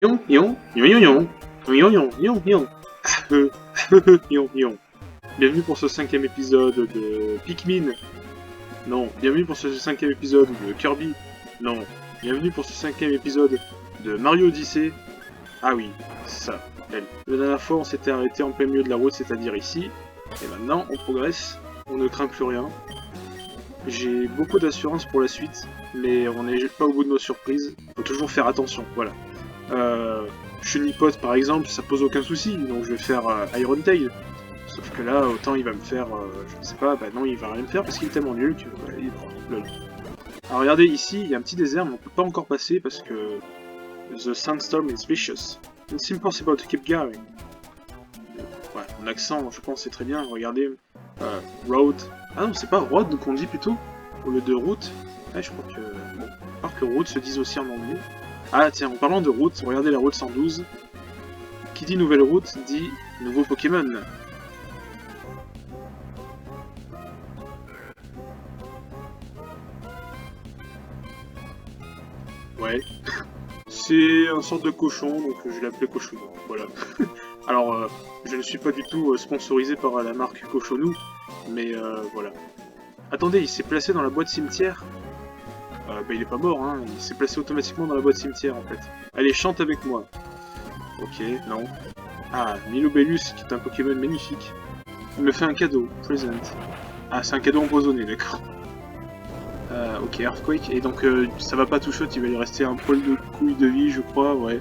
Yon, yon, yon, yon, yon, yon, yon, yon, yon, yon, yon. Bienvenue pour ce 5e épisode de Pikmin. Non, bienvenue pour ce 5e épisode de Kirby. Non, bienvenue pour ce 5e épisode de Mario Odyssey. Ah oui, ça, elle. La dernière fois, on s'était arrêté en plein milieu de la route, c'est-à-dire ici. Et maintenant, on progresse, on ne craint plus rien. J'ai beaucoup d'assurance pour la suite, mais on n'est pas au bout de nos surprises. Faut toujours faire attention, voilà. Chunipot par exemple, ça pose aucun souci, donc je vais faire Iron Tail. Sauf que là, autant il va me faire, je ne sais pas, bah non, il va rien me faire parce qu'il est tellement nul que il est mort. Lol. Alors regardez, ici, il y a un petit désert, mais on peut pas encore passer parce que The Sandstorm is vicious. It's impossible to keep going. Ouais, mon accent, je pense, c'est très bien. Regardez, road. Ah non, c'est pas road qu'on dit plutôt, au lieu de route. Ouais, je crois que, bon, alors que route se dise aussi en anglais. Ah tiens, en parlant de route, regardez la route 112. Qui dit nouvelle route dit nouveau Pokémon. Ouais. C'est un sorte de cochon, donc je l'ai appelé Cochonou. Voilà. Alors, je ne suis pas du tout sponsorisé par la marque Cochonou, mais voilà. Attendez, il s'est placé dans la boîte cimetière. Bah il est pas mort, hein. Il s'est placé automatiquement dans la boîte cimetière en fait. Allez, chante avec moi. Ok, non. Ah, Milobellus, qui est un Pokémon magnifique. Il me fait un cadeau, present. Ah, c'est un cadeau empoisonné, d'accord. Ok, Earthquake. Et donc, ça va pas tout shot, il va lui rester un poil de couille de vie, je crois, ouais.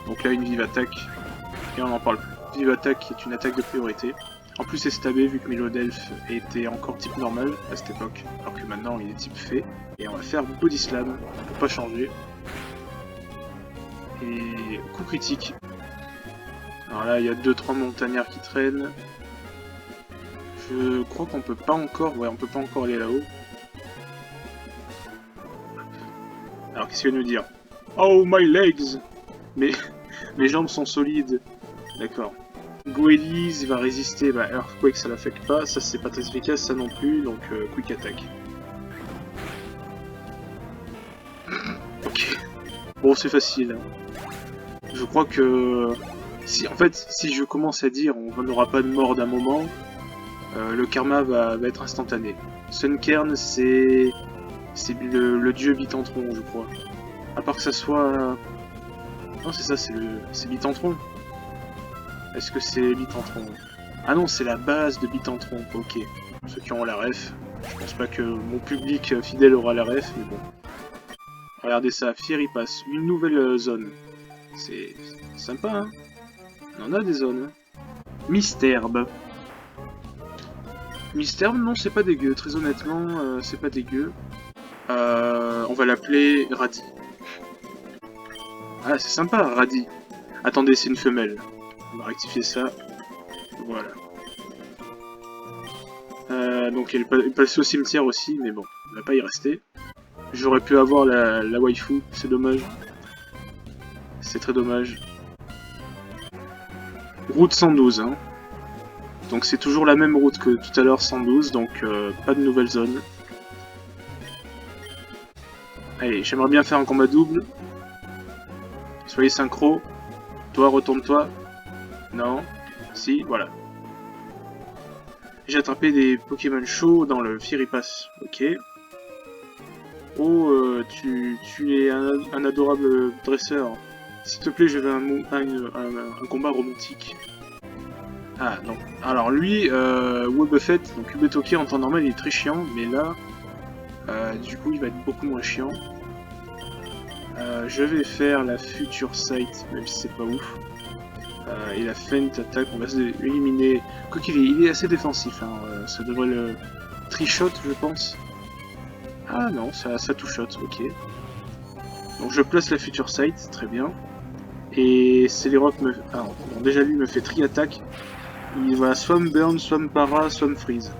Donc là, une vive attaque. Et on en parle plus. Vive attaque est une attaque de priorité. En plus, c'est stabé, vu que Milodelph était encore type normal à cette époque. Alors que maintenant, il est type fée. Et on va faire Body Slam, pour pas changer. Et coup critique. Alors là, il y a 2-3 montagnards qui traînent. Je crois qu'on peut pas encore... Ouais, on peut pas encore aller là-haut. Alors, qu'est-ce qu'il va nous dire? Oh, my legs! Mais mes jambes sont solides. D'accord. Goelies va résister, bah Earthquake ça l'affecte pas, ça c'est pas très efficace, ça non plus, donc Quick Attack. Ok. Bon, c'est facile. Je crois que... Si, en fait, si je commence à dire on n'aura pas de mort d'un moment, le karma va être instantané. Sunkern, c'est le dieu Bitantron, je crois. À part que ça soit... Non, c'est ça, c'est Bitantron. Est-ce que c'est Bitantron? Ah non, c'est la base de Bitantron, ok. Ceux qui ont la ref. Je pense pas que mon public fidèle aura la ref, mais bon. Regardez ça, Fiery Pass, une nouvelle zone. C'est sympa, hein. On en a des zones. Misterbe. Misterbe, non, c'est pas dégueu. Très honnêtement, c'est pas dégueu. On va l'appeler Radi. Ah, c'est sympa, Radi. Attendez, c'est une femelle. On va rectifier ça. Voilà. Donc elle est passée au cimetière aussi, mais bon, on va pas y rester. J'aurais pu avoir la waifu, c'est dommage. C'est très dommage. Route 112, hein. Donc c'est toujours la même route que tout à l'heure, 112, donc pas de nouvelle zone. Allez, j'aimerais bien faire un combat double. Soyez synchro. Toi, retourne-toi. Non. Si, voilà. J'ai attrapé des Pokémon chauds dans le Fiery Pass. Ok. Oh, tu es un adorable dresseur. S'il te plaît, je veux un combat romantique. Ah, non. Alors lui, Wobbuffet, donc Ubetoki en temps normal, il est très chiant, mais là, du coup, il va être beaucoup moins chiant. Je vais faire la Future Sight, même si c'est pas ouf. Et la feint attaque, on va éliminer. Quoi qu'il est, il est assez défensif, hein. Ça devrait le trichot, je pense. Ah non, ça two-shot, ok. Donc je place la Future Sight, très bien. Et Celerock me... Ah non, déjà lui me fait tri-attaque. Il va soit me burn, soit me para, soit me freeze.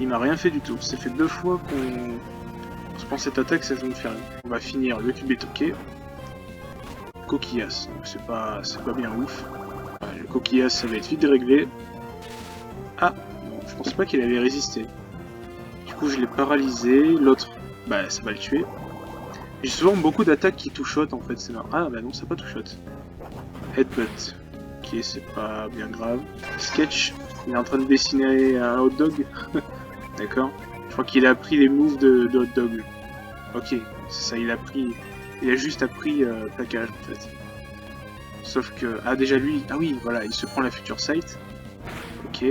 Il m'a rien fait du tout. Ça fait 2 fois qu'on se prend cette attaque, ça va me faire rien. On va finir le Kubetoke. Coquillas, donc c'est pas bien ouf. Le Coquillas, ça va être vite réglé. Ah, bon, je pensais pas qu'il allait résister. Du coup, je l'ai paralysé. L'autre, bah, ça va le tuer. J'ai souvent beaucoup d'attaques qui touchotent en fait, c'est marrant. Ah bah non, ça pas touchote. Headbutt. Ok, c'est pas bien grave. Sketch, il est en train de dessiner un hot dog. D'accord. Je crois qu'il a appris les moves de hot dog. Ok, c'est ça, il a juste appris plaquage en fait. Sauf que, ah déjà lui, ah oui, voilà, il se prend la future sight. Ok.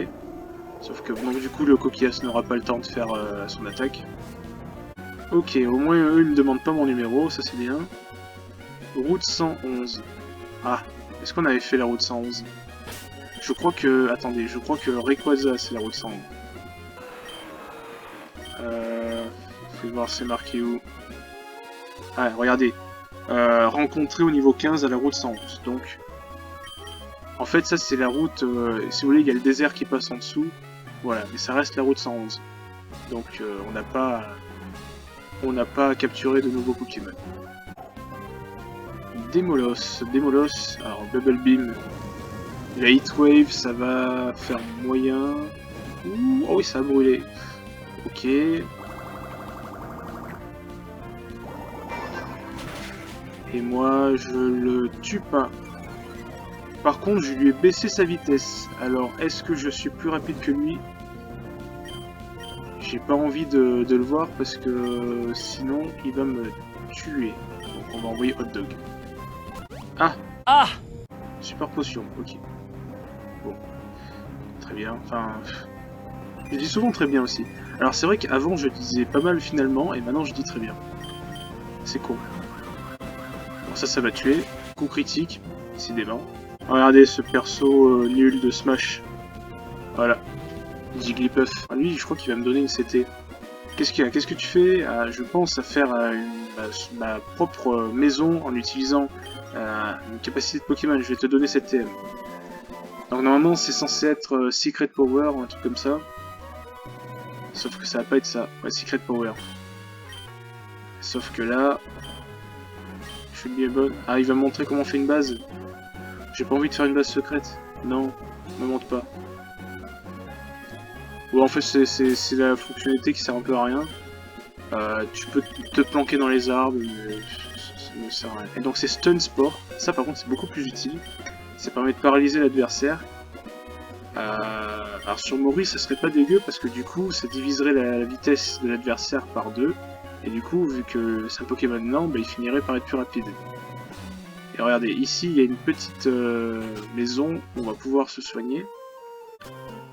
Sauf que bon, du coup le coquillasse n'aura pas le temps de faire son attaque. Ok, au moins eux ils me demandent pas mon numéro, ça c'est bien. Route 111. Ah, est-ce qu'on avait fait la route 111? Je crois que, attendez, je crois que Rayquaza c'est la route 111. Fais voir c'est marqué où. Ah, regardez. Rencontré au niveau 15 à la route 111. Donc, en fait, ça c'est la route. Si vous voulez, il y a le désert qui passe en dessous. Voilà, mais ça reste la route 111. Donc, on n'a pas capturé de nouveaux Pokémon. Démolos. Démolos. Alors, Bubble Beam. La Heat Wave, ça va faire moyen. Ouh, oh oui, ça a brûlé. Ok. Et moi, je le tue pas. Par contre, je lui ai baissé sa vitesse. Alors, est-ce que je suis plus rapide que lui? J'ai pas envie de le voir parce que sinon, il va me tuer. Donc, on va envoyer Hot Dog. Ah! Ah! Super potion, ok. Bon. Très bien. Enfin... Je dis souvent très bien aussi. Alors, c'est vrai qu'avant, je disais pas mal finalement, et maintenant, je dis très bien. C'est cool. Bon, ça va tuer. Coup critique, décidément. Regardez ce perso nul de Smash. Voilà. Jigglypuff. Ah, lui, je crois qu'il va me donner une CT. Qu'est-ce qu'il y a? Qu'est-ce que tu fais? Je pense à faire ma propre maison en utilisant une capacité de Pokémon. Je vais te donner cette TM. Donc normalement, c'est censé être Secret Power ou un truc comme ça. Sauf que ça va pas être ça. Ouais, Secret Power. Sauf que là... Je suis bien bonne. Ah, il va me montrer comment on fait une base. J'ai pas envie de faire une base secrète. Non, me montre pas. Bon, en fait, c'est la fonctionnalité qui sert un peu à rien. Tu peux te planquer dans les arbres, mais ça ne sert à rien. Et donc c'est Stun Sport. Ça, par contre, c'est beaucoup plus utile. Ça permet de paralyser l'adversaire. Alors sur Mori, ça serait pas dégueu parce que du coup, ça diviserait la vitesse de l'adversaire par 2. Et du coup, vu que c'est un Pokémon lent, bah, il finirait par être plus rapide. Et regardez, ici, il y a une petite maison où on va pouvoir se soigner.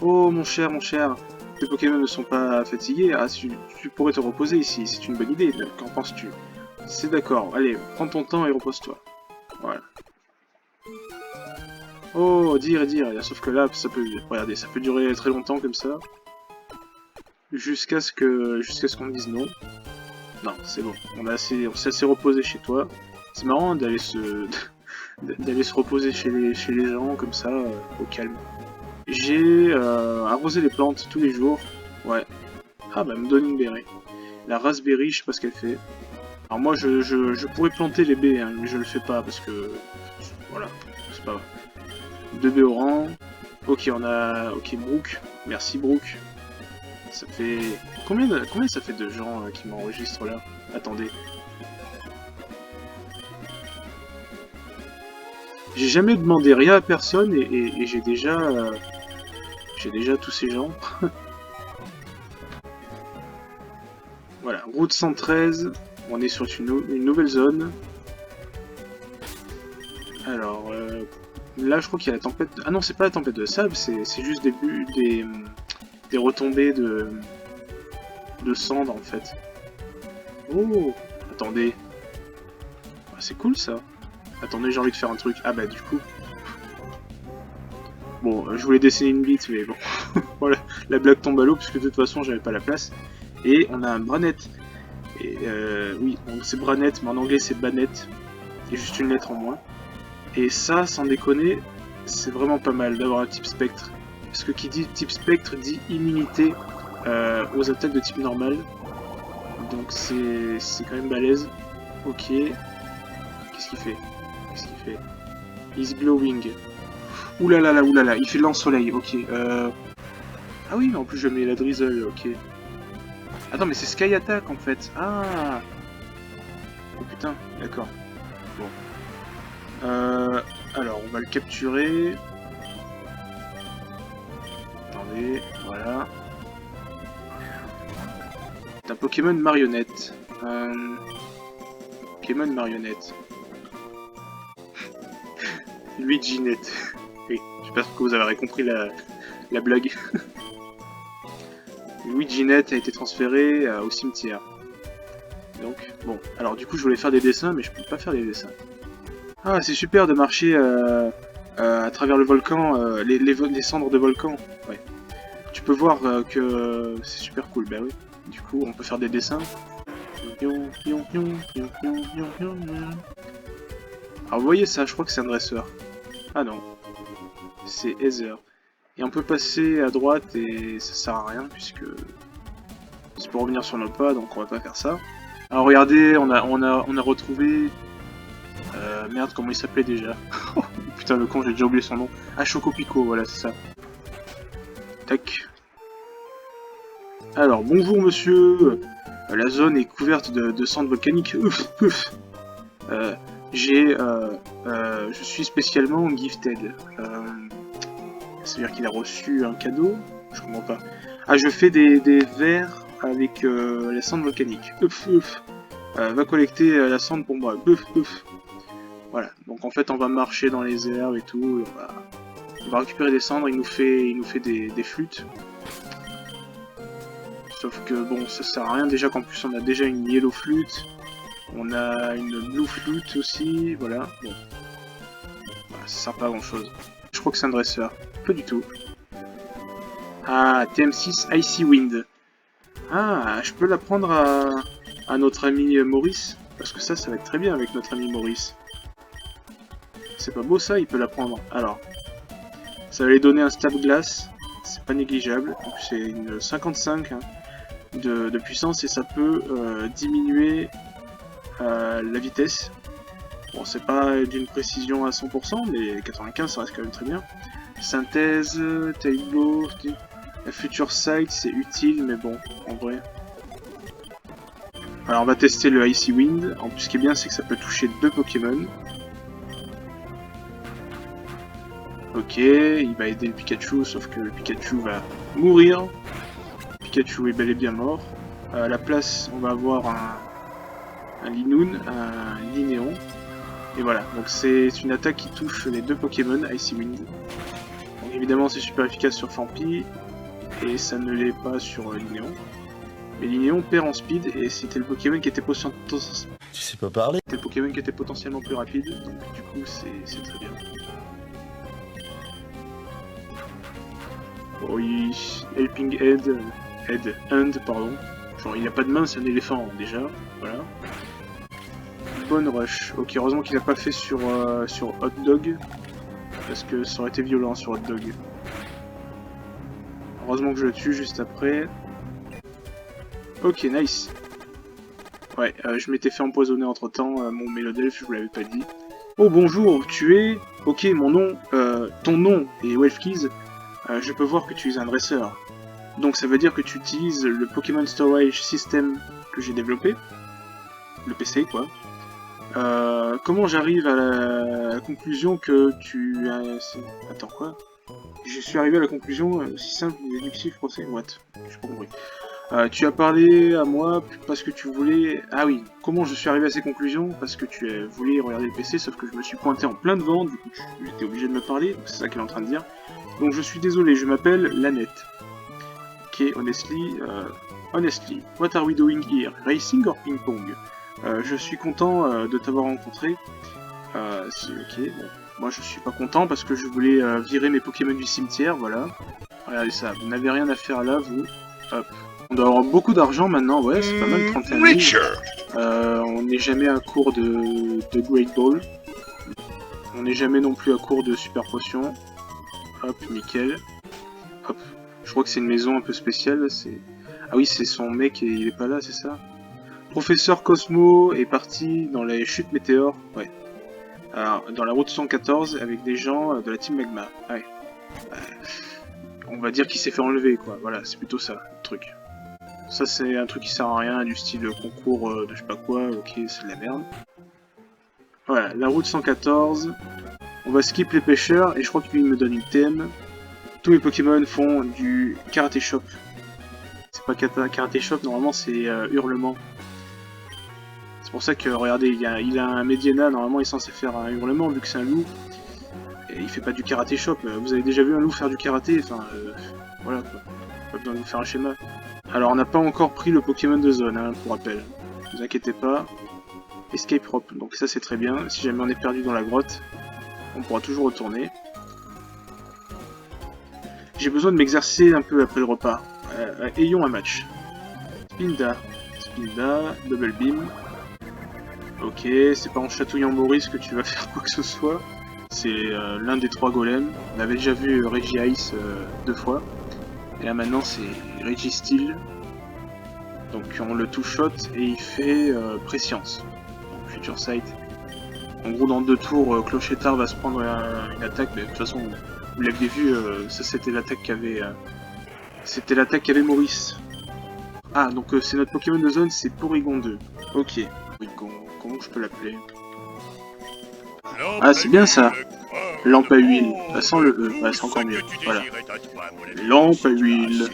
Oh, mon cher, tes Pokémon ne sont pas fatigués. Ah, tu pourrais te reposer ici, c'est une bonne idée. Qu'en penses-tu? C'est d'accord, allez, prends ton temps et repose-toi. Voilà. Oh, dire, sauf que là, ça peut, regardez, ça peut durer très longtemps comme ça. Jusqu'à ce qu'on dise non. Non, c'est bon, on s'est assez reposé chez toi. C'est marrant d'aller se reposer chez les gens comme ça, au calme. J'ai arrosé les plantes tous les jours. Ouais. Ah bah, me donne une berry. La raspberry, je sais pas ce qu'elle fait. Alors moi, je pourrais planter les baies, hein, mais je le fais pas parce que... Voilà, c'est pas... 2 baies au rang. Ok, on a... Ok, Brooke. Merci, Brooke. Ça fait... Combien ça fait de gens qui m'enregistrent là? Attendez. J'ai jamais demandé rien à personne et j'ai déjà tous ces gens. Voilà, route 113, on est sur une nouvelle zone. Alors, là je crois qu'il y a la tempête... Ah non, c'est pas la tempête de sable, c'est juste des retombées de cendres en fait. Oh, attendez. Ah, c'est cool ça. Attendez, j'ai envie de faire un truc. Ah bah du coup... Bon, je voulais dessiner une bite, mais bon. Voilà, la blague tombe à l'eau, puisque de toute façon, j'avais pas la place. Et on a un Branette. Et oui, c'est Branette, mais en anglais c'est Banette. Il y a juste une lettre en moins. Et ça, sans déconner, c'est vraiment pas mal d'avoir un type spectre. Parce que qui dit type spectre dit immunité aux attaques de type normal. Donc c'est quand même balèze. Ok. Qu'est-ce qu'il fait? He's glowing. Oulala, il fait lance-soleil, ok. Ah oui, mais en plus je mets la drizzle, ok. Attends, mais c'est Sky Attack en fait. Ah. putain, d'accord. Bon. Alors, on va le capturer. Attendez, voilà. C'est un Pokémon marionnette. Pokémon marionnette. Luigi Net. Oui, j'espère que vous avez compris la blague. Luigi Net a été transféré au cimetière. Donc, bon. Alors du coup, je voulais faire des dessins, mais je peux pas faire des dessins. Ah, c'est super de marcher à travers le volcan, les cendres de volcan. Ouais. Tu peux voir que c'est super cool, bah oui. Du coup, on peut faire des dessins. Alors vous voyez ça, je crois que c'est un dresseur. Ah non, c'est Heather. Et on peut passer à droite et ça sert à rien puisque c'est pour revenir sur nos pas, donc on va pas faire ça. Alors regardez, on a retrouvé... merde, comment il s'appelait déjà? Putain le con, j'ai déjà oublié son nom. Ah, Chocopico, voilà, c'est ça. Tac. Alors, bonjour monsieur. La zone est couverte de cendres volcaniques. Ouf, ouf. Je suis spécialement gifted. Ça veut dire qu'il a reçu un cadeau? Je comprends pas. Ah, je fais des verres avec la cendre volcanique. Ouf, ouf. Va collecter la cendre pour moi. Ouf, ouf. Voilà. Donc en fait, on va marcher dans les airs et tout. Et on va récupérer des cendres. Il nous fait des flûtes. Sauf que bon, ça sert à rien. Déjà qu'en plus, on a déjà une yellow flûte. On a une blue flûte aussi. Voilà. Bon. Voilà, ça sert pas à grand chose. Je crois que c'est un dresseur. Pas du tout. Ah, TM6 Icy Wind. Ah, je peux l'apprendre à notre ami Maurice. Parce que ça va être très bien avec notre ami Maurice. C'est pas beau ça, il peut l'apprendre. Alors, ça va lui donner un stab glace. C'est pas négligeable. C'est une 55 hein, de puissance et ça peut diminuer la vitesse. Bon, c'est pas d'une précision à 100%, mais 95 ça reste quand même très bien. Synthèse, Tailblow, la Future Sight c'est utile, mais bon, en vrai. Alors on va tester le Icy Wind. En plus, ce qui est bien, c'est que ça peut toucher 2 Pokémon. Ok, il va aider le Pikachu, sauf que le Pikachu va mourir. Le Pikachu est bel et bien mort. À la place, on va avoir un Linoone, un Linéon. Et voilà, donc c'est une attaque qui touche les 2 Pokémon, Icy Wind. Donc évidemment c'est super efficace sur Fampi, et ça ne l'est pas sur Linéon. Mais Linéon perd en speed, et c'était le Pokémon qui était potentiellement plus rapide, donc du coup c'est très bien. Oh, Helping Hand, pardon. Genre il a pas de main, c'est un éléphant déjà, voilà. Bonne rush. Ok, heureusement qu'il a pas fait sur Hot Dog. Parce que ça aurait été violent sur Hot Dog. Heureusement que je le tue juste après. Ok, nice. Ouais, je m'étais fait empoisonner entre temps, mon Mélodelph, je vous l'avais pas dit. Oh bonjour, tu es... Ok, ton nom est Welfkeys. Je peux voir que tu es un dresseur. Donc ça veut dire que tu utilises le Pokémon Storage System que j'ai développé. Le PC, quoi. Comment j'arrive à la conclusion que tu as... Attends, quoi? Je suis arrivé à la conclusion aussi simple et déductive procès. What? J'ai pas compris. Tu as parlé à moi parce que tu voulais... Ah oui, comment je suis arrivé à ces conclusions? Parce que tu voulais regarder le PC, sauf que je me suis pointé en plein devant, du coup tu étais obligé de me parler, c'est ça qu'elle est en train de dire. Donc je suis désolé, je m'appelle Lanette. Ok, honestly, what are we doing here? Racing or ping-pong? Je suis content de t'avoir rencontré. Ok, bon. Moi je suis pas content parce que je voulais virer mes Pokémon du cimetière, voilà. Regardez ça, vous n'avez rien à faire là, vous. Hop. On doit avoir beaucoup d'argent maintenant, ouais, c'est pas mal, 31 000. On n'est jamais à court de Great Ball. On n'est jamais non plus à court de Super Potion. Hop, nickel. Hop. Je crois que c'est une maison un peu spéciale, c'est... Ah oui, c'est son mec et il est pas là, c'est ça? Professeur Cosmo est parti dans les chutes météores, ouais. Alors, dans la route 114 avec des gens de la team Magma, ouais. On va dire qu'il s'est fait enlever, quoi. Voilà, c'est plutôt ça, le truc. Ça, c'est un truc qui sert à rien, du style concours de je sais pas quoi, ok, c'est de la merde. Voilà, la route 114. On va skip les pêcheurs et je crois qu'il me donne une TM. Tous mes Pokémon font du Karaté Chop. C'est pas Karaté Chop, normalement c'est Hurlement. C'est pour ça que, regardez, il a un Mediana, normalement il est censé faire un Hurlement vu que c'est un loup. Et il fait pas du Karaté Chop. Vous avez déjà vu un loup faire du karaté? Enfin, voilà quoi. Pas besoin de vous faire un schéma. Alors on n'a pas encore pris le Pokémon de zone, hein, pour rappel. Ne vous inquiétez pas. Escape Rope, donc ça c'est très bien. Si jamais on est perdu dans la grotte, on pourra toujours retourner. J'ai besoin de m'exercer un peu après le repas. Ayons un match. Spinda. Spinda, Double Beam. Ok, c'est pas en chatouillant Maurice que tu vas faire quoi que ce soit. C'est l'un des 3 golems. On avait déjà vu Regice 2 fois. Et là maintenant c'est Registeel. Donc on le two-shot et il fait Prescience. Future Sight. En gros dans 2 tours, Clochettard va se prendre une attaque, mais de toute façon vous l'aviez vu, ça c'était l'attaque qu'avait Maurice. Ah donc c'est notre Pokémon de zone, c'est Porygon 2. Ok, Porygon, comment je peux l'appeler? Ah c'est bien ça. Lampe à huile, sans le E, ouais, c'est encore mieux, voilà. Lampe à huile.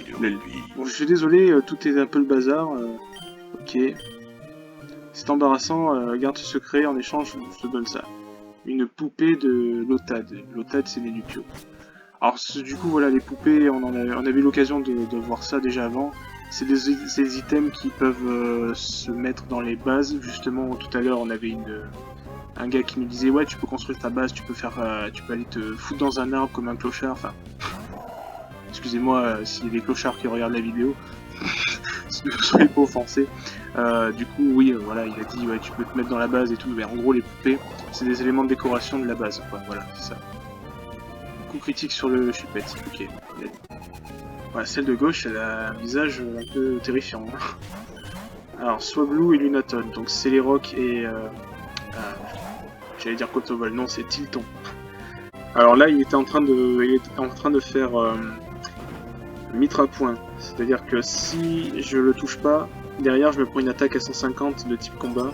Bon, je suis désolé, tout est un peu le bazar. Ok. C'est embarrassant, garde ce secret, en échange, je te donne ça. Une poupée de Lotad. Lotad, c'est des Lupio. Alors, du coup, voilà, les poupées, on avait eu l'occasion de voir ça déjà avant. C'est des items qui peuvent se mettre dans les bases. Justement, tout à l'heure, on avait un gars qui nous disait ouais, tu peux construire ta base, tu peux aller te foutre dans un arbre comme un clochard. Enfin, excusez-moi s'il y a des clochards qui regardent la vidéo. Ne soyez pas offensés. Du coup, oui, voilà, il a dit ouais, tu peux te mettre dans la base et tout. Mais en gros, les poupées, c'est des éléments de décoration de la base. Quoi. Voilà, c'est ça. Coup critique sur le chupette. Ok. Voilà, celle de gauche, elle a un visage un peu terrifiant. Alors, Swablu et Lunaton. Donc, c'est les rocs et. J'allais dire Cotobol. Non, c'est Tilton. Alors là, il était en train de faire mitre à point. C'est-à-dire que si je le touche pas, derrière je me prends une attaque à 150 de type combat.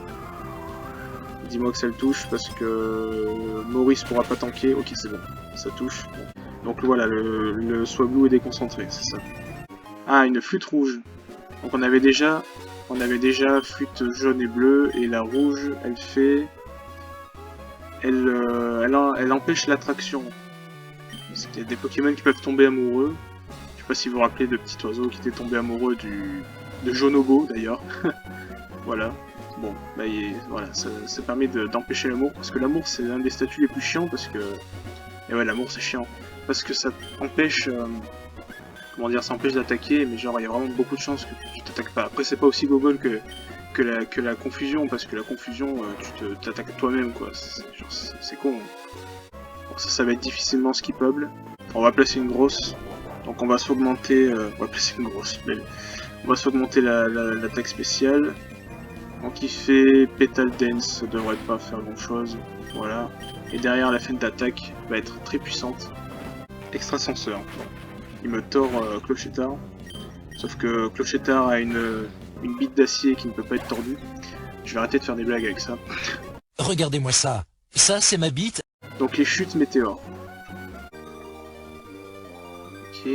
Dis-moi que ça le touche parce que Maurice pourra pas tanker. Ok, c'est bon, ça touche. Bon. Donc voilà, le Swablu est déconcentré, c'est ça. Ah, une flûte rouge. Donc on avait déjà flûte jaune et bleue, et la rouge, elle fait... Elle empêche l'attraction. Il y a des Pokémon qui peuvent tomber amoureux. Je sais pas si vous vous rappelez de petit oiseau qui était tombé amoureux de Jonobo d'ailleurs. Voilà. Bon, bah voilà, ça permet d'empêcher l'amour, parce que l'amour c'est l'un des statuts les plus chiants, parce que... Et ouais, l'amour c'est chiant. Parce que ça empêche... Comment dire, ça empêche d'attaquer, mais genre il y a vraiment beaucoup de chances que tu t'attaques pas. Après c'est pas aussi gogol que la confusion, parce que la confusion, tu t'attaques toi-même quoi. C'est con. Bon, ça va être difficilement skippable. On va placer une grosse. Donc on va s'augmenter... on va placer une grosse, belle. On va s'augmenter l'attaque spéciale. Donc il fait Petal Dance, ça devrait pas faire grand chose. Voilà. Et derrière la fin d'attaque va être très puissante. Extrasenseur. Il me tord Clochettard. Sauf que Clochettard a une bite d'acier qui ne peut pas être tordue. Je vais arrêter de faire des blagues avec ça. Regardez-moi ça. Ça, c'est ma bite. Donc les chutes météores. Ok.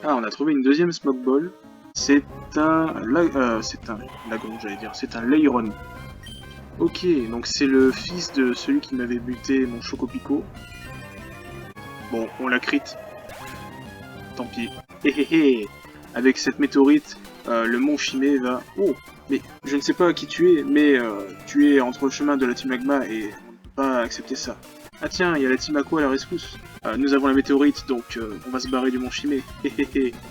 Ah, on a trouvé une deuxième Smoke Ball. C'est un Lagron, j'allais dire. C'est un Leiron. Ok, donc c'est le fils de celui qui m'avait buté mon Chocopico. Bon, on la crit. Tant pis. Héhéhé. Avec cette météorite, le mont Chimé va... Oh, mais je ne sais pas qui tu es, mais tu es entre le chemin de la Team Magma et on ne peut pas accepter ça. Ah tiens, il y a la Team Aqua à la rescousse. Nous avons la météorite, donc on va se barrer du mont Chimé.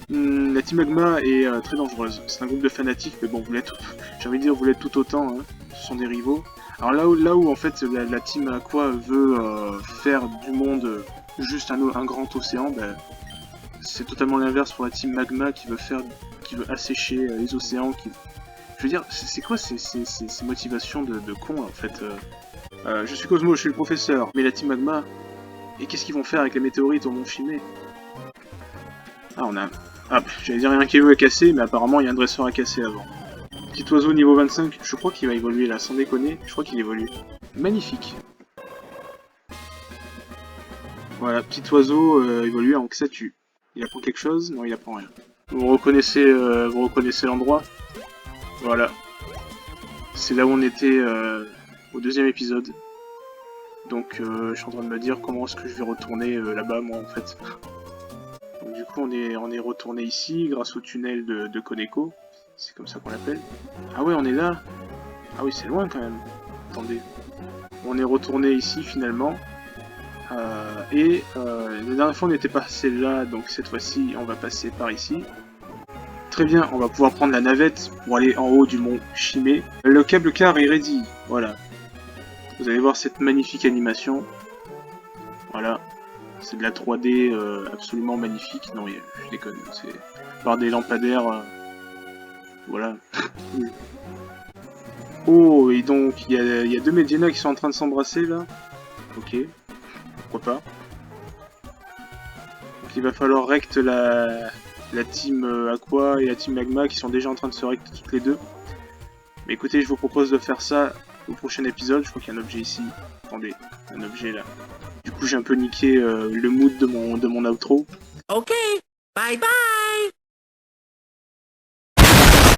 La Team Magma est très dangereuse. C'est un groupe de fanatiques, mais bon, vous l'êtes, j'ai envie de dire, vous l'êtes tout autant. Hein. Ce sont des rivaux. Alors là où en fait la Team Aqua veut faire du monde juste un grand océan, ben, c'est totalement l'inverse pour la Team Magma qui veut assécher les océans. Je veux dire, c'est quoi ces motivations de con en fait je suis Cosmo, je suis le professeur, mais la Team Magma, et qu'est-ce qu'ils vont faire avec les météorites au mont Chimé? Ah, on a... Ah, j'allais dire, il y a un caillou à casser, mais apparemment il y a un dresseur à casser avant. Petit oiseau niveau 25, je crois qu'il va évoluer là, sans déconner, je crois qu'il évolue. Magnifique. Voilà, petit oiseau évolué en Xatu. Il apprend quelque chose? Non, il apprend rien. Vous reconnaissez l'endroit? Voilà. C'est là où on était au deuxième épisode. Donc je suis en train de me dire comment est-ce que je vais retourner là-bas moi en fait. Donc du coup on est retourné ici grâce au tunnel de Koneko. C'est comme ça qu'on l'appelle. Ah ouais on est là. Ah oui c'est loin quand même. Attendez. On est retourné ici finalement. La dernière fois on était passé là, donc cette fois-ci on va passer par ici. Très bien, on va pouvoir prendre la navette pour aller en haut du mont Shime. Le câble car est ready, voilà. Vous allez voir cette magnifique animation. Voilà. C'est de la 3D absolument magnifique. Non, je déconne, c'est par des lampadaires. Voilà. Oh, et donc, il y a deux Medina qui sont en train de s'embrasser, là. Ok. Pourquoi pas. Donc, il va falloir rect la team Aqua et la team Magma qui sont déjà en train de se rect toutes les deux. Mais écoutez, je vous propose de faire ça au prochain épisode. Je crois qu'il y a un objet ici. Attendez, un objet là. Du coup, j'ai un peu niqué le mood de mon outro. Ok, bye bye.